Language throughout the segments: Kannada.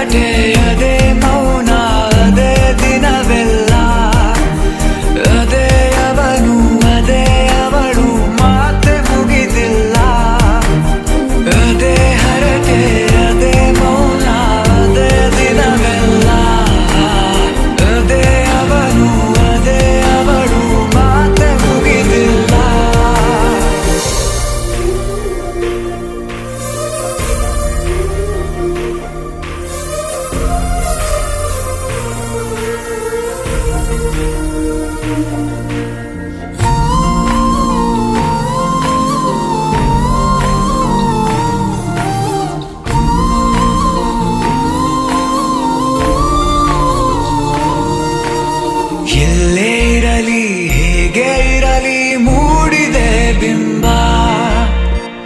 ಹರಟೆ ಅದೇ ಮೌನ ಅದೇ ದಿನವೆಲ್ಲ ಅದೇ ಅವನು ಅದೇ ಅವಳು ಮಾತೆ ಮುಗಿದಿಲ್ಲ ಅದೇ ಹರಟೆ ಅದೇ ಮೌನ ಅದೇ ದಿನವೆಲ್ಲ ಅದೇ ಅವನು ಅದೇ ಅವಳು ಮಾತೆ ಮುಗಿದಿಲ್ಲ ಎಲ್ಲೇ ಇರಲಿ ಹೇಗೆ ಇರಲಿ ಮೂಡಿದೆ ಬಿಂಬ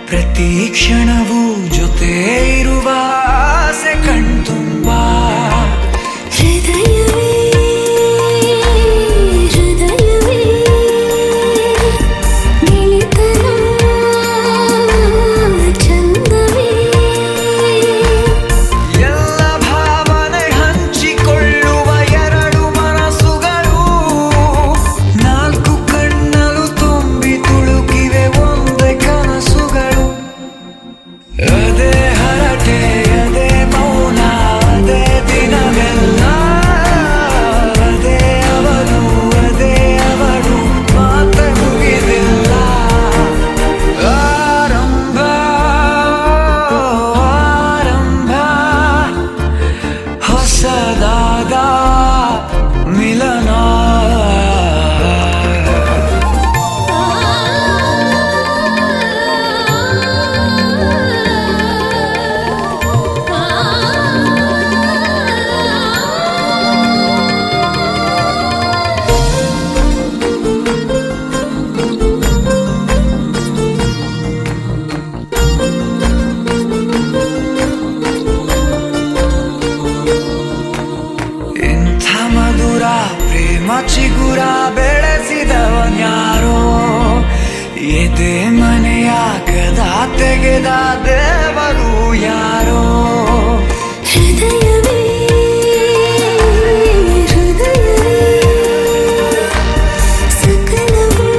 ಪ್ರತಿ ಕ್ಷಣವೂ ಜೊತೆ ಇರುವ ಆಸೆ ಕಣ್ತುಂಬ ಹೃದಯವೇ ಹೃದಯವೇ ಗೆಳೆತನ ಚಂದವೇ ಎಲ್ಲ ಭಾವನೆ ಹಂಚಿಕೊಳ್ಳುವ ಎರಡು ಮನಸ್ಸುಗಳು ನಾಲ್ಕು ಕಣ್ಣಲು ತುಂಬಿ ತುಳುಕಿವೆ ಒಂದೇ ಕನಸುಗಳು ಅದೇ ಹರಟೆ ಅದೇ ಮೌನ ಅದೇ ದಿನವೆಲ್ಲ ಅದೇ ಅವನು ಅದೇ ಅವಳು ಮಾತೆ ಮುಗಿದಿಲ್ಲ ಆರಂಭ ಆರಂಭ ಹೊಸದಾದ ಮಿಲನ ಇಂಥ ಮಧುರ ಪ್ರೇಮ ಚಿಗುರ ಬೆಳೆಸಿದವನ್ಯಾರೋ ಎದೆ ಮನೆಯ ಕದ ತೆಗೆದ ದೇವರು ಯಾರೋ ಹೃದಯವೇ ಹೃದಯವೇ ಸಕಲವೂ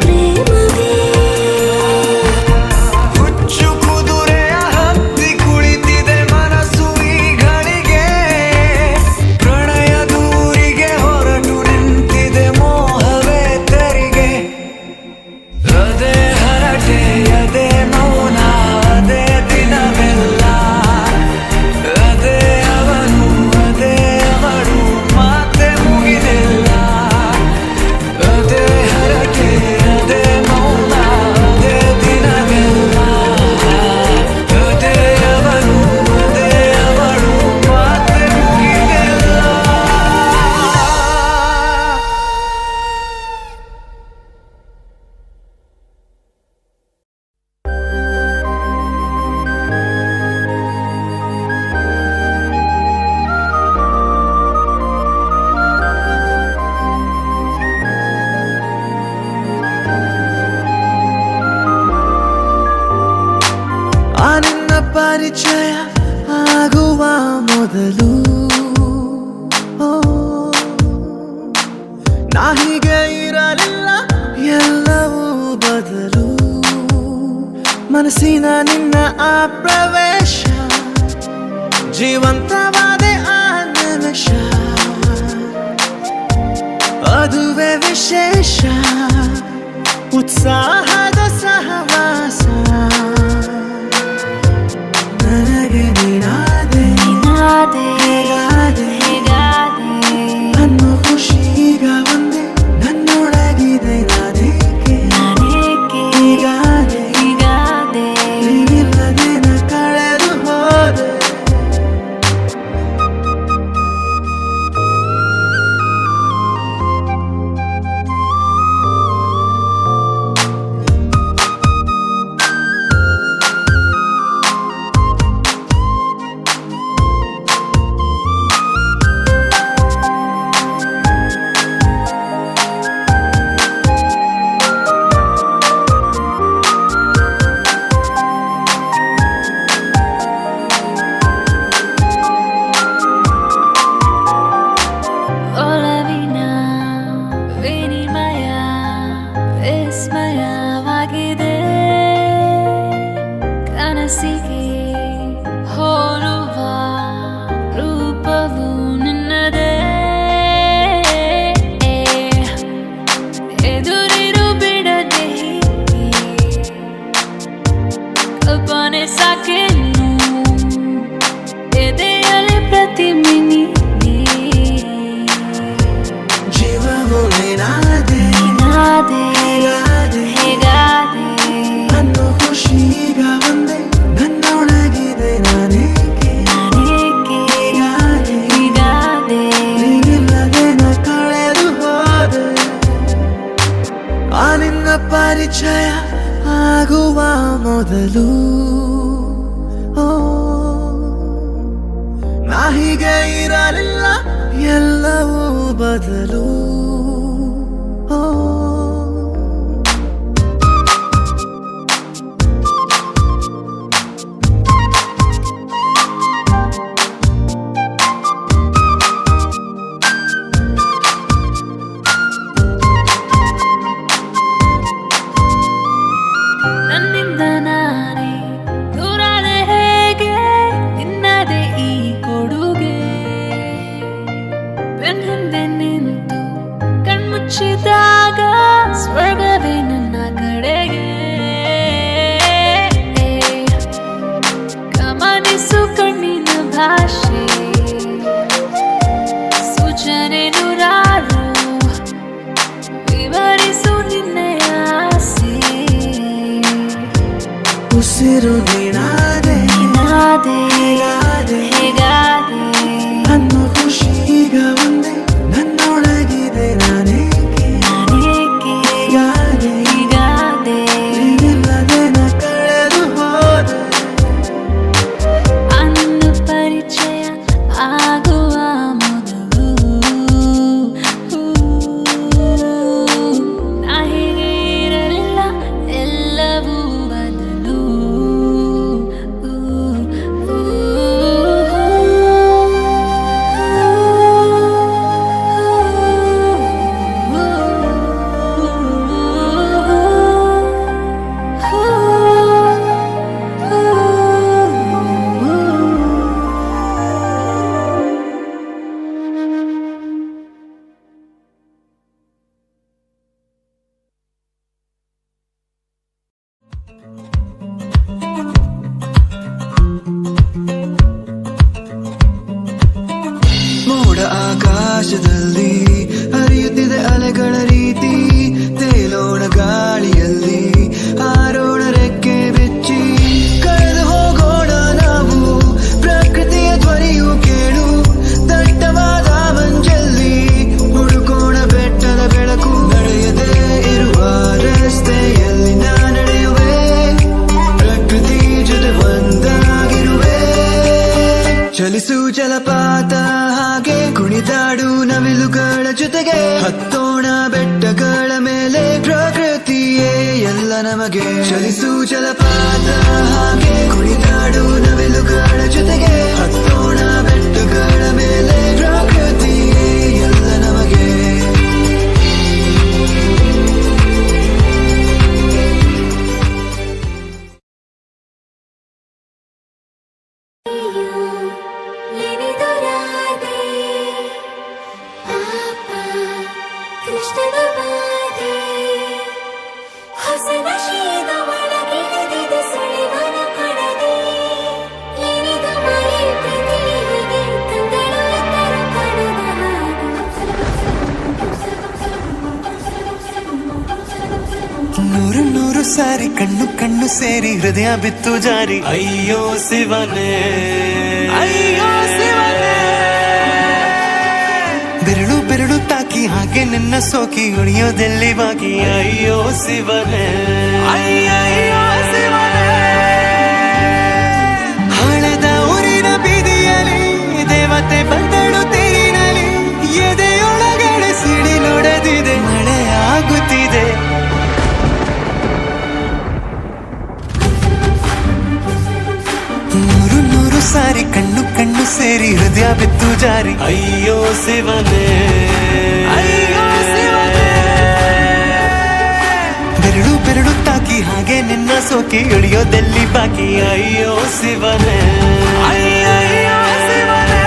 ಪ್ರೇಮವೇ ಹುಚ್ಚು ಕುದುರೆಯ ಹತ್ತಿ ಕುಳಿತಿದೆ ಮನಸ್ಸು ಈಗಳಿಗೆ ಪ್ರಣಯ ದೂರಿಗೆ ಹೊರಟು ನಿಂತಿದೆ ಮೋಹವೇ ತೆರಿಗೆ ಅದೇ ಹರಟೆ ಅದೇ ಮೌನ ಅದೇ ದಿನವೆಲ್ಲ ಅದೇ ಅವನು ಅದೇ ಅವಳು ಮಾತೆ ಮುಗಿದಿಲ್ಲ ಅದೇ ಹರಟೆ ಅದೇ ಮೌನ ಅದೇ ದಿನವೆಲ್ಲ ಅದೇ ಅವನು ಅದೇ ಅವಳು ಮಾತೆ ಮುಗಿದಿಲ್ಲ ಆ ನಿನ್ನ ಪರಿಚಯ ಆಗುವ ಮೊದಲು ಓ, ನಾ ಹೀಗೆ ಇರಲಿಲ್ಲ ಎಲ್ಲವೂ ಬದಲು ಮನಸ್ಸಿನ ನಿನ್ನ ಆ ಪ್ರವೇಶ ಜೀವಂತವಾದೆ ಆ ನಿಮಿಷ ಅದುವೇ ವಿಶೇಷ ಉತ್ಸಾಹದ ಸಹವಾಸ ನನಗೆ ನೀನಾದೆ ನೀನಾದೆ ಹೇಗಾದೆ ಹೇಗಾದೆ ಅನ್ನೋ ಖುಷಿ ಈಗ ಒಂದೇ ನನ್ನೊಳಗಿದೆ ನಾನೇಕೆ ನಾನೇಕೆ ಹೀಗಾದೆ ಹೀಗಾದೆ ನೀನಿಲ್ಲದೆ ನ ಕಳೆದು ಹೋದೆ ಪ್ರತಿಮೆ ನೀನೇ. ಜೀವವು ನೀನಾದೆ ನೀನಾದೆ ಹೇಗಾದೆ ಹೇಗಾದೆ ಅನ್ನೋ ಖುಷಿ ಈಗ ಒಂದೇ ನನ್ನೊಳಗಿದೆ ನಾನೇಕೆ ನಾನೇಕೆ ಹೀಗಾದೆ ಹೀಗಾದೆ ನೀನಿಲ್ಲದೆ ನ ಕಳೆದು ಹೋದೆ ಆ ನಿನ್ನ ಪರಿಚಯ ಆಗುವ ಮೊದಲು ಓ ನಾ ಹೀಗೆ ಇರಲಿಲ್ಲ ಎಲ್ಲವೂ ಬದಲು ಓ ನನ್ನಿಂದ ನಾನೇ ದೂರಾದೆ ಹೇಗೆ ನಿನ್ನದೇ ಈ ಕೊಡುಗೆ. ಬೆನ್ನಿಂದೆ ನಿಂತು ಕಣ್ಮುಚ್ಚಿದಾಗ ಸ್ವರ್ಗವೇ ನನ್ನ ಕಡೆಗೆ. ಗಮನಿಸು ಕಣ್ಣಿನ ಭಾಷೆ ಸೂಚನೆ ನೂರಾರು ವಿವರಿಸು ನಿನ್ನೆಯ ಆಸೆ. ಉಸಿರು ನೀನಾದೆ ನೀನಾದೆ ಹೇಗಾದೆ ಹೇಗಾದೆ ಅನ್ನೋ ಖುಷಿ ಈಗ ಒಂದೇ ನನ್ನೊಳಗಿದೆ ನಾನೇಕೆ ನಾನೇಕೆ ಹೀಗಾದೆ ಹೀಗಾದೆ ನೀನಿಲ್ಲದೆ ನ ಕಳೆದು ಹೋದೆ ಅನ್ನ ಪರಿಚಯ ಆಗುವ ಮೊದಲು ನಾ ಹೀಗೆ ಇರಲಿಲ್ಲ ಎಲ್ಲವೂ ಬದಲು. ಮೋಡ ಆಕಾಶದಲ್ಲಿ ಹರಿಯುತ್ತಿದೆ ಅಲೆಗಳ ರೀತಿ ತೇಲೋಣ ಗಾಳಿಯಲ್ಲಿ ಹಾರೋಣ ರೆಕ್ಕೆ ಬೆಚ್ಚಿ ಕಳೆದು ಹೋಗೋಣ ನಾವು ಪ್ರಕೃತಿಯ ಧ್ವನಿಯು ಕೇಳು ದಟ್ಟವಾದ ಮಂಜಲ್ಲಿ ಹುಡುಕೋಣ ಬೆಟ್ಟದ ಬೆಳಕು ನಡೆಯದೆ ಇರುವ ರಸ್ತೆಯಲ್ಲಿ ನಾ ನಡೆಯುವೆ ಪ್ರಕೃತಿ ಜೊತೆ ಒಂದಾಗಿರುವೆ ಚಲಿಸು ಜಲಪಾತ ಹಾಗೆ ಕುಣಿದಾಡು ನವಿಲುಗಳ ಜೊತೆಗೆ ಹತ್ತೋಣ ಬೆಟ್ಟಗಳ ಮೇಲೆ ಪ್ರಕೃತಿಯೇ ಎಲ್ಲ ನಮಗೆ ಚಲಿಸು ಜಲಪಾತ ಹಾಗೆ ಕುಣಿದಾಡು ನವಿಲುಗಳ ಜೊತೆಗೆ ಹತ್ತೋಣ ಬೆಟ್ಟಗಳ ಮೇಲೆ ಪ್ರಕೃತಿಯೇ ಎಲ್ಲ ನಮಗೆ ಏನಿದುರಾದೆ ಪಾಪ ಕೃಷ್ಣನ ಬಾಧೆ ಹಸನ ಶೀತ ಒಳಗಿಳಿದಿದೆ ಸುಳಿವನ ಕೊಡದೆ. ಏನಿದು ಮರೆ ಪ್ರೀತಿಗೆ ಕಂಗಳು ಎತ್ತರ ಕಾಣದ ನೂರು ನೂರು ಸಾರಿ ಕಣ್ಣು ಕಣ್ಣು ಸೇರಿ ಹೃದಯ ಬಿತ್ತು ಜಾರಿ ಅಯ್ಯೋ ಶಿವನೇ ಅಯ್ಯೋ ಶಿವನೇ ಬೆರಳು ಬೆರಳು ತಾಕಿ ಹಾಗೆ ನಿನ್ನ ಸೋಕಿ ಉಳಿಯೋದೆಲ್ಲಿ ಬಾಕಿ ಅಯ್ಯೋ ಶಿವನೇ ಅಯ್ಯಯ್ಯೋ ಶಿವನೇ ಹಣದ ಊರಿನ ಬೀದಿಯಲ್ಲಿ ದೇವತೆ ಬಂದಳು ತೇರಿನಲ್ಲಿ ಎದೆಯೊಳಗಡೆ ಸಿಡಿಲೊಡೆದಿದೆ ಮಳೆ ಆಗುತ್ತಿದೆ ನೂರು ನೂರು ಸಾರಿ ಕಣ್ಣು ಕಣ್ಣು ಸೇರಿ ಹೃದಯ ಬಿತ್ತು ಜಾರಿ ಅಯ್ಯೋ ಶಿವನೇ ಅಯ್ಯೋ ಶಿವನೇ ಬೆರಳು ಬೆರಳು ತಾಕಿ ಹಾಗೆ ನಿನ್ನ ಸೋಕಿ ಇಳಿಯೋದೆಲ್ಲಿ ಬಾಕಿ ಅಯ್ಯೋ ಶಿವನೇ ಅಯ್ಯಯ್ಯೋ ಶಿವನೇ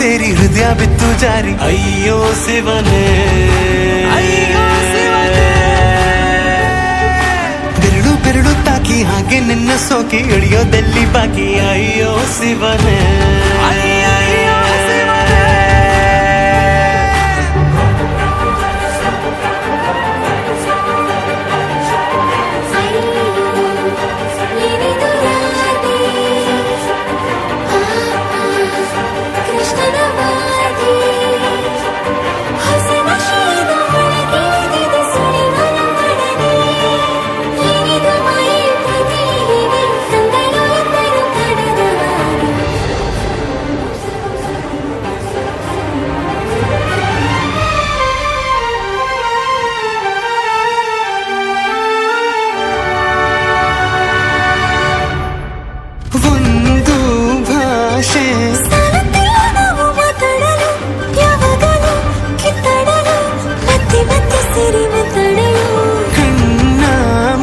ಸೇರಿ ಹೃದಯ ಬಿತ್ತು ಜಾರಿ ಅಯ್ಯೋ ಶಿವನೇ ಬೆರಳು ಬೆರಳು ತಾಕಿ ಹಾಗೆ ನಿನ್ನ ಸೋಕಿ ಇಳಿಯೋದಲ್ಲಿ ಬಾಕಿ ಅಯ್ಯೋ ಶಿವನೇ ಏನಿದು ರಾಧೆ ಕೃಷ್ಣನ ವಾದಿ ಹೊಸ ನಶೆಯ ಒಳಗಿಳಿದಿದೆ ಸುಳಿವನ ಪಡದೆ ಏನಿದು ಮಾಯೆ ಪ್ರೀತಿ ಹೀಗೆ ಕಂಗಳು ಎಂದರು ಕಡದವಾರು ಒಂದು ಭಾಷೆ ಸಾಲುತ್ತಿಲ್ಲ ನಾವು ಮಾತಾಡಲು ಯಾವಾಗಲೂ ಕಿತ್ತಾಡಲು ಮತ್ತೆ ಮತ್ತೆ ಸೇರಿ ಮಾತಾಡಲು ಕಣ್ಣ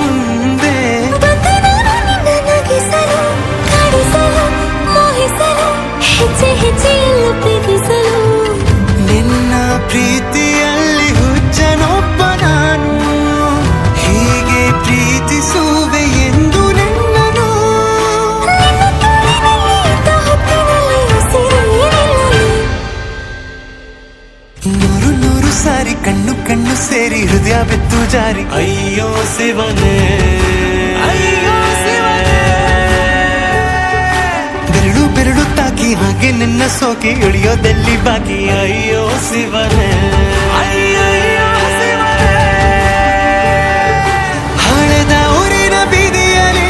ಮುಂದೆ ಬಂದೆ ನಾನು ನಿನ್ನ ನಗಿಸಲು ಕಾಡಿಸಲು ಮೋಹಿಸಲು ಹೆಜ್ಜೆ ಹೆಜ್ಜೆಯಲ್ಲೂ ಪ್ರೀತಿಸಲು ನಿನ್ನ ಪ್ರೀತಿಯಲ್ಲಿ ಹುಚ್ಚನೊಬ್ಬ ನಾನು ಹೀಗೆ ಪ್ರೀತಿಸುವೆ ಎಂದು ನಿನ್ನನು ನಿನ್ನ ತೋಳಿನಲ್ಲಿ ಇದ್ದ ಹೊತ್ತಿನಲ್ಲಿ ಉಸಿರು ನೂರು ನೂರು ಸಾರಿ ಕಣ್ಣು ಕಣ್ಣು ಸೇರಿ ಹೃದಯ ಬಿತ್ತು ಜಾರಿ ಅಯ್ಯೋ ಶಿವನೇ ಬೆರಳು ಬೆರಳು ತಾಕಿ ಹಾಗೆ ನಿನ್ನ ಸೋಕಿ ಇಳಿಯೋದಲ್ಲಿ ಬಾಕಿ ಅಯ್ಯೋ ಶಿವನೇ ಹಳೆದ ಊರಿನ ಬೀದಿಯಲ್ಲಿ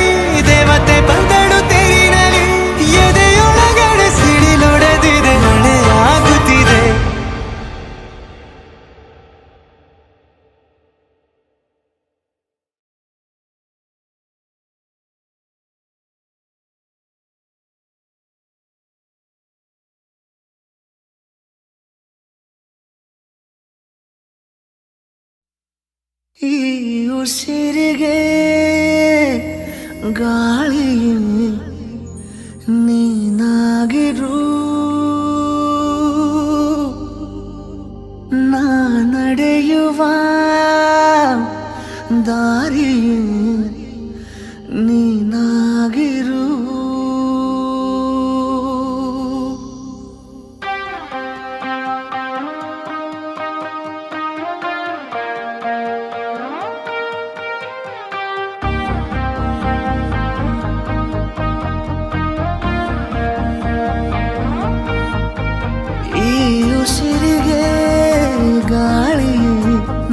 ದೇವತೆ ಬಂದಳು ತೇರಿನಲ್ಲಿ ಎದೆಯೊಳಗಡೆ ಸಿಡಿಲೊಡೆದಿದೆ ಮಳೆಯಾಗುತ್ತಿದೆ ಈ ಉಸಿರಿಗೆ ಗಾಳಿ ನೀನಾಗಿರು ನಾ ನಡೆಯುವ ದಾರಿ ನೀನಾಗಿರು ಈ ಉಸಿರಿಗೆ ಗಾಳಿ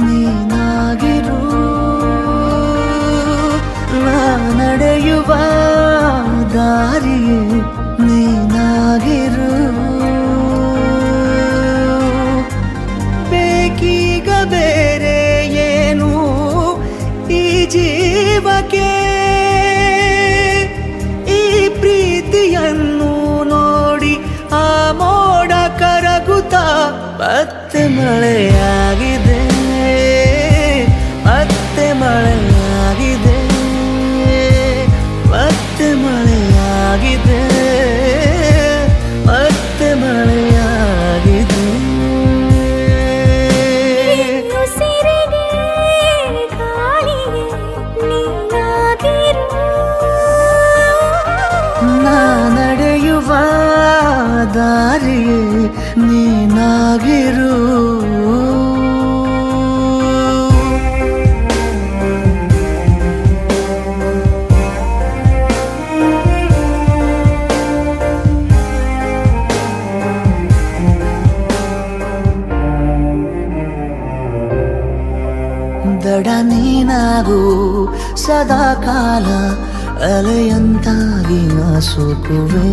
ನೀನಾಗಿರು ನಾ ನಡೆಯುವ ದಾರಿ ನೀನಾಗಿರು ಬೇಕೀಗ ಬೇರೆ ಏನು ಈ ಜೀವಕ್ಕೆ ಈ ಪ್ರೀತಿಯನ್ನು ನೋಡಿ ಆ ಮೋಡ ಕರಗುತ್ತಾ ಮತ್ತೆ ಮಳೆಯಾಗಿದೆ ಮತ್ತೆ ಮಳೆಯಾಗಿದೆ ಮತ್ತೆ ಮಳೆಯಾಗಿದೆ ಮತ್ತೆ ಮಳೆಯಾಗಿದೆ ಉಸಿರಿಗೆ ಗಾಳಿಗೆ ನೀನಾಗಿರು ನಾ ನಡೆಯುವ ದಾರಿ ನೀನಾಗಿರು ದಡ ನೀನಾಗು ಸದಾ ಕಾಲ ಅಲೆಯಂತಾಗಿ ನಾ ಸೋಕುವೆ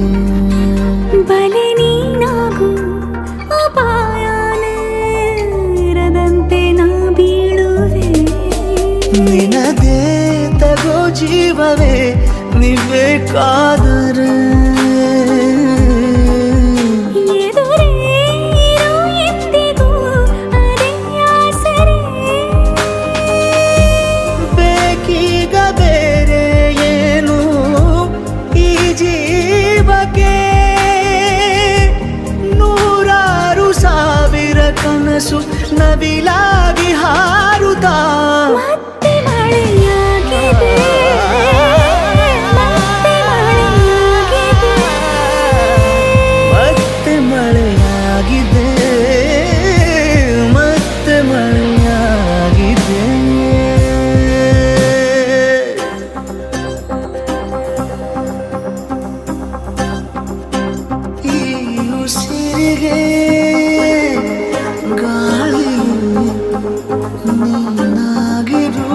ಬಲೆ ನೀನಾಗು ಅಪಾಯನೇ ಇರದಂತೆ ನಾ ಬೀಳುವೆ ನಿನದೇ ತಗೋ ಜೀವವೇ ನೀಬೇಕಾದರೆ ಎದುರೇ ಇರು ಎಂದಿಗೂ ಅದೇ ಆಸರೆ ಬೇಕೀಗ ಬೇರೆ ಏನು ಈ ಜೀವಕ್ಕೆ ನೂರು ಕನಸು ನವಿಲಾಗಿ ಹಾರುತ್ತಾ ಮತ್ತೆ ಮಳೆಯಾಗಿದೆ ಮತ್ತೆ ಮಳೆಯಾಗಿದೆ ಮತ್ತೆ ಮಳೆಯಾಗಿದೆ ಈ ಉಸಿರಿಗೆ ಗಾಳಿ ನೀನಾಗಿರು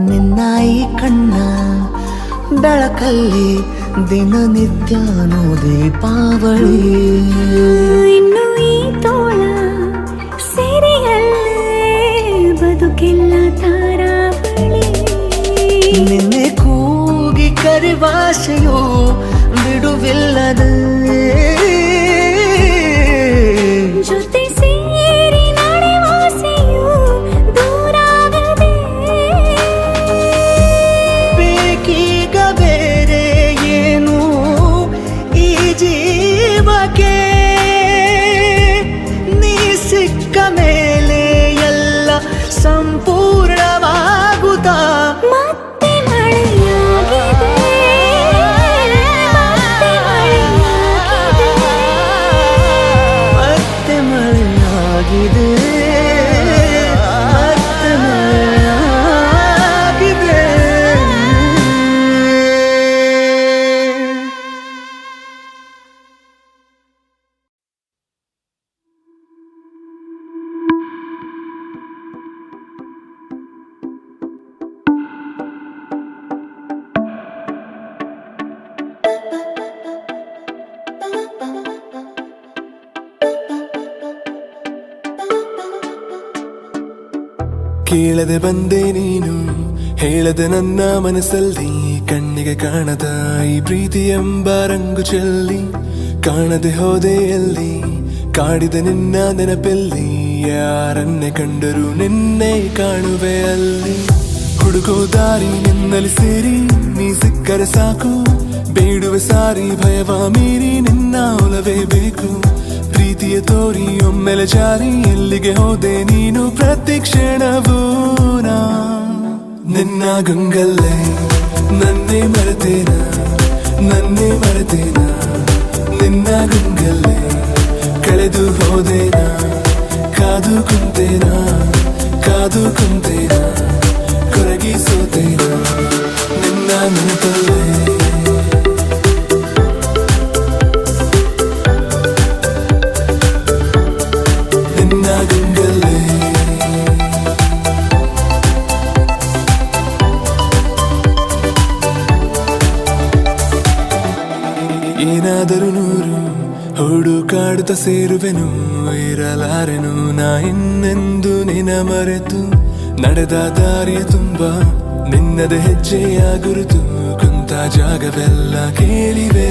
ನಿನ್ನ ಈ ಕಣ್ಣ ಬೆಳಕಲ್ಲಿ ದಿನನಿತ್ಯನೂ ದೀಪಾವಳಿ ಇನ್ನು ಈ ತೋಳ ಸೆರೆಯಲ್ಲೇ ಬದುಕೆಲ್ಲ ತಾರಾವಳಿ ನಿನ್ನೆ ಕೂಗಿ ಕರಿವಾಸೆಯು ಬಿಡುವಿಲ್ಲದೆ ಜೊತೆ ಸೇರಿ ನಡೆವಾಸೆಯು ದೂರಾಗದೆ ಬೇಕೀಗ ಬೇರೆ ಏನು ಈ ಜೀವಕ್ಕೆ ನೀ ಸಿಕ್ಕ ಮೇಲೆ ಎಲ್ಲ ಸಂಪೂರ್ಣವಾಗುತ್ತಾ ಮತ್ತೆ ಮಳೆಯಾಗಿದೆ ಮತ್ತೆ ಮಳೆಯಾಗಿದೆ ಮತ್ತೆ ಮಳೆಯಾಗಿದೆ ಕೇಳದೆ ಬಂದೆ ನೀನು ಹೇಳದೆ ನನ್ನ ಮನಸ್ಸಲ್ಲಿ ಕಣ್ಣಿಗೆ ಕಾಣದ ಈ ಪ್ರೀತಿ ಎಂಬ ರಂಗು ಚೆಲ್ಲಿ ಕಾಣದೆ ಹೋದೆ ಎಲ್ಲಿ ಕಾಡಿದ ನಿನ್ನ ನೆನಪಲ್ಲಿ ಯಾರನ್ನೇ ಕಂಡರೂ ನಿನ್ನೆ ಕಾಣುವೆ ಅಲ್ಲಿ ಹುಡುಗೋ ದಾರಿ ನಿನ್ನಲ್ಲಿ ಸೇರಿ ನೀ ಸಿಕ್ಕರೆ ಸಾಕು ಬೇಡುವೆ ಸಾರಿ ಭಯವ ಮೀರಿ ನಿನ್ನ ಒಲವೇ ಬೇಕು ಪ್ರೀತಿಯ ತೋರಿ ಒಮ್ಮೆಲೆ ಜಾರಿ ಎಲ್ಲಿಗೆ ಹೋದೆ ನೀನು ಪ್ರತಿ ಕ್ಷಣವೂ ನಾ ನಿನ್ನ ಗಂಗಲ್ಲೇ ನನ್ನೇ ಮರೆತೇನ ನನ್ನೇ ಮರೆತೇನ ನಿನ್ನ ಗಂಗಲ್ಲೇ ಕಳೆದು ಹೋದೇನ ಕಾದು ಕುಂತೇನ ಕಾದು ಕುಂತೇನ ಕೊರಗಿ ಸೋತೇನ ನಿನ್ನ ನೆನಪಲ್ಲೇ ಏನಾದರೂ ನೂರು ಹುಡುಕಾಡುತ್ತ ಸೇರುವೆನು ಇರಲಾರೆನು ನಾ ಇನ್ನೆಂದು ನಿನ ಮರೆತು ನಡೆದ ದಾರಿಯ ತುಂಬ ನಿನ್ನದೇ ಹೆಜ್ಜೆಯ ಗುರುತು ಕುಂತ ಜಾಗವೆಲ್ಲ ಕೇಳಿವೆ